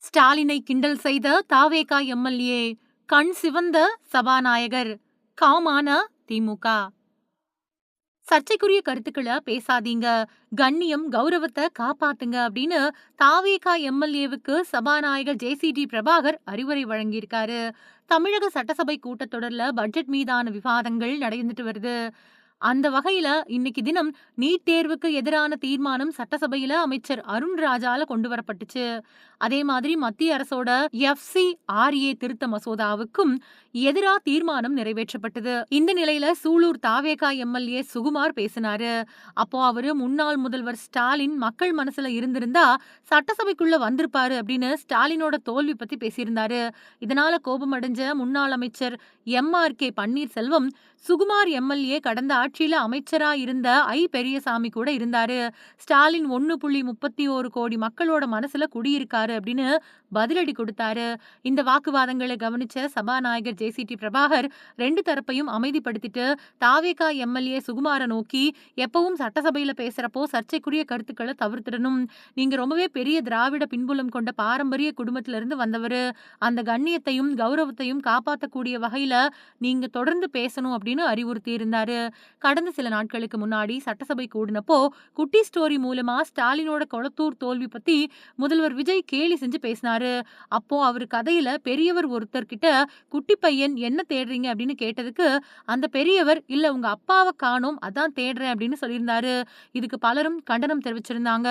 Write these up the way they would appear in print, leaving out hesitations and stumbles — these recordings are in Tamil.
ஸ்டாலினை கிண்டல் செய்த தாவேகா எம்எல்ஏ, கண் சிவந்த சபாநாயகர், காமான திமுக. சர்ச்சைக்குரிய கருத்துக்களை பேசாதீங்க, கண்ணியம் கௌரவத்தை காப்பாத்துங்க அப்படின்னு தாவேகா எம்எல்ஏவுக்கு சபாநாயகர் ஜே.சி.டி. பிரபாகர் அறிவுரை வழங்கியிருக்காரு. தமிழக சட்டசபை கூட்டத்தொடர்ல பட்ஜெட் மீதான விவாதங்கள் நடந்துட்டு வருது. அந்த வகையில இன்னைக்கு தினம் நீட் தேர்வுக்கு எதிரான தீர்மானம் சட்டசபையில அமைச்சர் அருண் ராஜால கொண்டு வரப்பட்டுச்சு. அதே மாதிரி மத்திய அரசோட FCRA திருத்த மசோதாவுக்கும் எதிரா தீர்மானம் நிறைவேற்றப்பட்டது. இந்த நிலையில சூலூர் தாவேகா எம்எல்ஏ சுகுமார் பேசினாரு. அப்போ அவரு முன்னாள் முதல்வர் ஸ்டாலின் மக்கள் மனசுல இருந்திருந்தா சட்டசபைக்குள்ள வந்திருப்பாரு அப்படின்னு ஸ்டாலினோட தோல்வி பத்தி பேசியிருந்தாரு. இதனால கோபம் அடைஞ்ச முன்னாள் அமைச்சர் MRK பன்னீர்செல்வம், சுகுமார் எம்எல்ஏ கடந்த ஆட்சியில அமைச்சரா இருந்த பெரியசாமி கூட இருந்தாரு, ஸ்டாலின் 1.31 கோடி மக்களோட மனசுல குடியிருக்காரு அப்படின்னு பதிலடி கொடுத்தாரு. இந்த வாக்குவாதங்களை கவனிச்ச சபாநாயகர் ஜே.சி.டி. பிரபாகர் ரெண்டு தரப்பையும் அமைதிப்படுத்திட்டு தாவேகா எம்எல்ஏ சுகுமார நோக்கி, எப்பவும் சட்டசபையில பேசுறப்போ சர்ச்சைக்குரிய கருத்துக்களை தவிர்த்திடணும். நீங்க ரொம்பவே பெரிய திராவிட பின்புலம் கொண்ட பாரம்பரிய குடும்பத்தில இருந்து வந்தவரு, அந்த கண்ணியத்தையும் கௌரவத்தையும் காப்பாற்றக்கூடிய வகையில நீங்க தொடர்ந்து பேசணும் அப்படின்னு அறிவுறுத்தி இருந்தாரு. கடந்த சில நாட்களுக்கு முன்னாடி சட்டசபை கூடினப்போ குட்டி ஸ்டோரி மூலமா ஸ்டாலினோட கொளத்தூர் தோல்வி பத்தி முதல்வர் விஜய் கேலி செஞ்சு பேசினாரு. அப்போ அவர் கதையில பெரியவர் ஒருத்தர் கிட்ட குட்டி பையன் என்ன தேடுறீங்க அப்படின்னு கேட்டதுக்கு அந்த பெரியவர், இல்ல உங்க அப்பாவை காணோம் அதான் தேடுறேன் அப்படின்னு சொல்லியிருந்தாரு. இதுக்கு பலரும் கண்டனம் தெரிவிச்சிருந்தாங்க.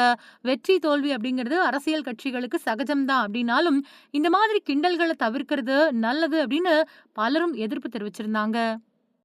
வெற்றி தோல்வி அப்படிங்கிறது அரசியல் கட்சிகளுக்கு சகஜம்தான் அப்படின்னாலும் இந்த மாதிரி கிண்டல்களை தவிர்க்கிறது நல்லது அப்படின்னு பலரும் எதிர்ப்பு தெரிவிச்சிருந்தாங்க.